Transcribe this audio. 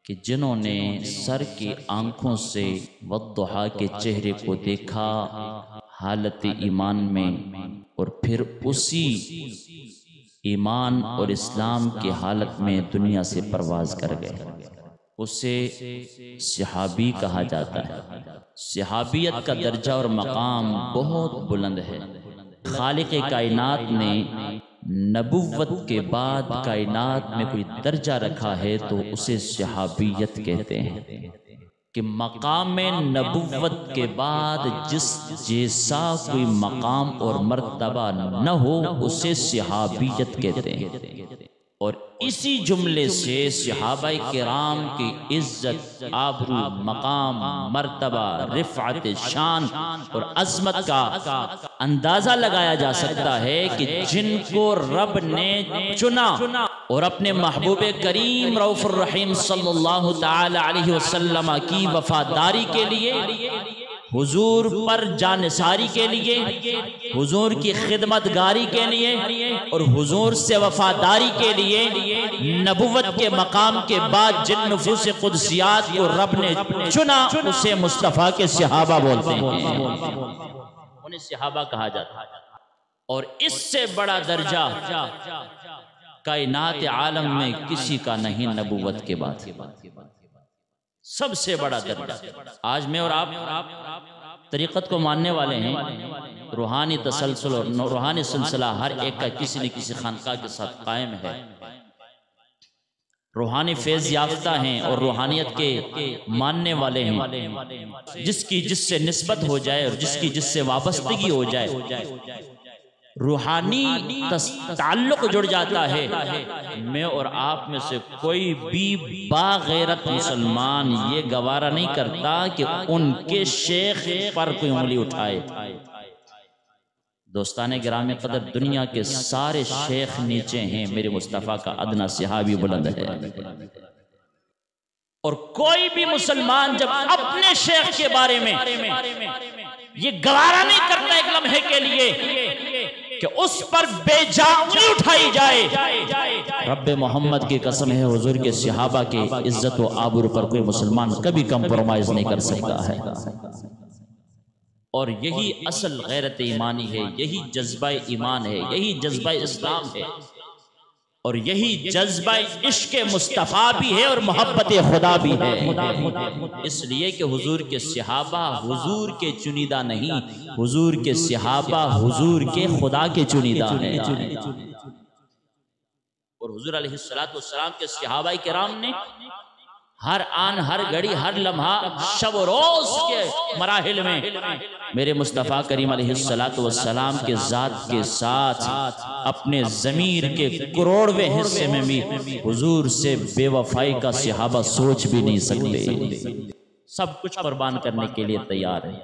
کہ جنہوں نے سر کی آنکھوں سے والضحیٰ کے چہرے کو دیکھا حالت ایمان میں، اور پھر اسی ایمان اور اسلام کی حالت میں دنیا سے پرواز کر گئے، اسے صحابی کہا جاتا ہے۔ صحابیت کا درجہ اور مقام بہت بلند ہے۔ خالق کائنات نے نبوت کے بعد کائنات میں کوئی درجہ رکھا ہے تو اسے صحابیت کہتے ہیں، کہ مقام نبوت کے بعد جس جیسا کوئی مقام اور مرتبہ نہ ہو اسے صحابیت کہتے ہیں۔ اور اسی جملے سے صحابہ کرام کی عزت، آبرو، مقام، مرتبہ، رفعت شان اور عظمت کا اندازہ لگایا جا سکتا ہے کہ جن کو رب نے چنا اور اپنے محبوب کریم رؤوف الرحیم صلی اللہ تعالی علیہ وسلم کی وفاداری کے لیے، حضور پر جانثاری کے لیے، حضور کی خدمت گاری کے لیے اور حضور سے وفاداری کے لیے نبوت کے مقام کے بعد جن نفوس قدسیات کو رب نے چنا اسے مصطفیٰ کے صحابہ بولتے ہیں، انہیں صحابہ کہا جاتا ہے۔ اور اس سے بڑا درجہ کائنات عالم میں کسی کا نہیں نبوت کے بعد، سب سے بڑا درجہ۔ آج میں اور آپ طریقت کو ماننے والے ہیں، روحانی تسلسل اور روحانی سلسلہ ہر ایک کا کسی نہ کسی خانقاہ کے ساتھ قائم ہے، روحانی فیض یافتہ ہیں اور روحانیت کے ماننے والے ہیں، جس کی جس سے نسبت ہو جائے اور جس کی جس سے وابستگی ہو جائے روحانی تعلق جڑ جاتا ہے۔ میں اور آپ میں سے کوئی بھی باغیرت مسلمان یہ گوارا نہیں کرتا کہ ان کے شیخ پر کوئی انگلی اٹھائے۔ دوستان گرامی قدر، دنیا کے سارے شیخ نیچے ہیں، میرے مصطفیٰ کا ادنا صحابی بلند ہے۔ اور کوئی بھی مسلمان جب اپنے شیخ کے بارے میں یہ گوارا نہیں کرتا ایک لمحے کے لیے کہ اس پر بے جا انگلی اٹھائی جائے، رب محمد کی قسم ہے حضور کے صحابہ کی عزت و آبرو پر کوئی مسلمان کبھی کمپرومائز نہیں کر سکتا ہے۔ اور یہی اصل غیرت ایمانی ہے، یہی جذبہ ایمان ہے، یہی جذبہ اسلام ہے، اور یہی جذبہ عشق مصطفیٰ بھی ہے اور محبت خدا بھی ہے۔ اس لیے کہ حضور کے صحابہ حضور کے چنیدہ نہیں، حضور کے صحابہ حضور کے خدا کے چنیدہ ہیں۔ اور حضور علیہ السلام کے صحابہ کرام نے ہر آن، ہر گھڑی، ہر لمحہ، شب و روز کے مراحل میں میرے مصطفیٰ کریم علیہ السلام کے ذات کے ساتھ اپنے ضمیر کے کروڑویں حصے میں بھی حضور سے بے وفائی کا صحابہ سوچ بھی نہیں سکتے، سب کچھ قربان کرنے کے لیے تیار ہے۔